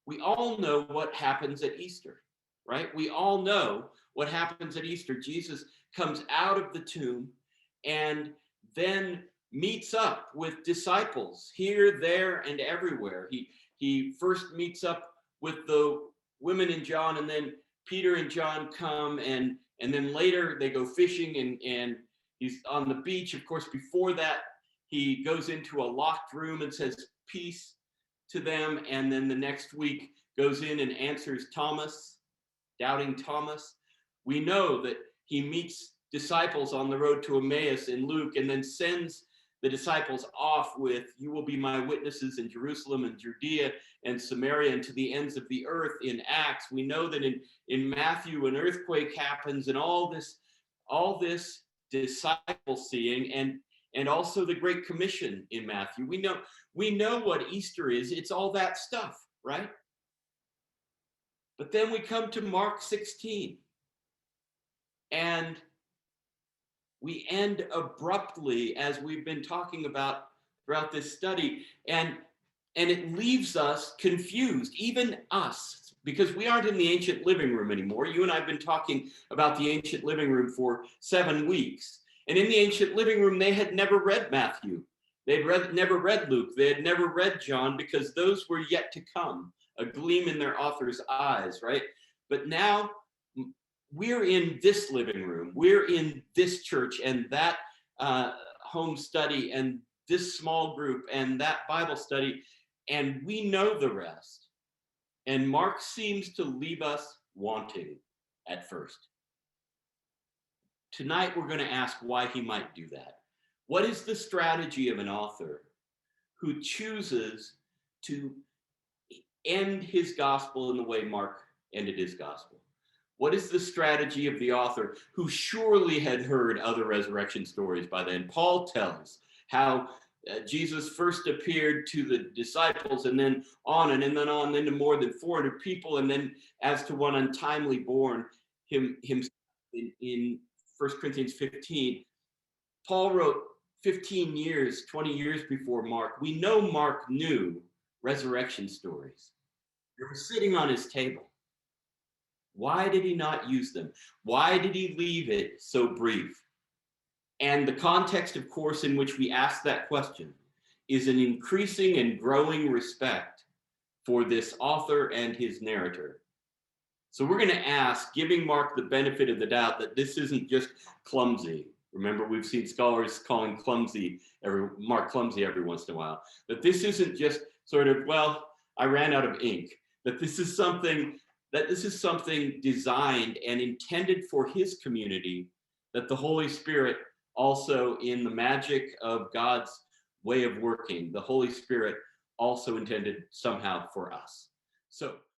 We all know what happens at Easter, right? We all know what happens at Easter. Jesus comes out of the tomb and then meets up with disciples here, there, and everywhere. He first meets up with the women and John, and then Peter and John come, and then later they go fishing, and he's on the beach. Of course, before that, he goes into a locked room and says peace to them, and then the next week goes in and answers Thomas, doubting Thomas. We know that he meets disciples on the road to Emmaus in Luke, and then sends the disciples off with, you will be my witnesses in Jerusalem and Judea and Samaria and to the ends of the earth in Acts. We know that in Matthew an earthquake happens, and all this disciple seeing, and also the Great Commission in Matthew. We know what Easter is. It's all that stuff, right? But then we come to Mark 16, and we end abruptly, as we've been talking about throughout this study, and it leaves us confused, even us, because we aren't in the ancient living room anymore. You and I have been talking about the ancient living room for 7 weeks. And in the ancient living room, they had never read Matthew. Never read Luke. They had never read John, because those were yet to come, a gleam in their author's eyes, right? But now we're in this living room. We're in this church and that home study and this small group and that Bible study, and we know the rest. And Mark seems to leave us wanting at first. Tonight, we're going to ask why he might do that. What is the strategy of an author who chooses to end his gospel in the way Mark ended his gospel? What is the strategy of the author who surely had heard other resurrection stories by then? Paul tells how Jesus first appeared to the disciples, and then on and then on, then to more than 400 people, and then as to one untimely born, himself in 1 Corinthians 15. Paul wrote 15 years, 20 years before Mark. We know Mark knew resurrection stories. They were sitting on his table. Why did he not use them? Why did he leave it so brief? And the context, of course, in which we ask that question is an increasing and growing respect for this author and his narrator. So we're going to ask, giving Mark the benefit of the doubt, that this isn't just clumsy. Remember, we've seen scholars calling Mark clumsy every once in a while. That this isn't just sort of, well, I ran out of ink. That this is something designed and intended for his community, that the Holy Spirit also, in the magic of God's way of working, the Holy Spirit also intended somehow for us. So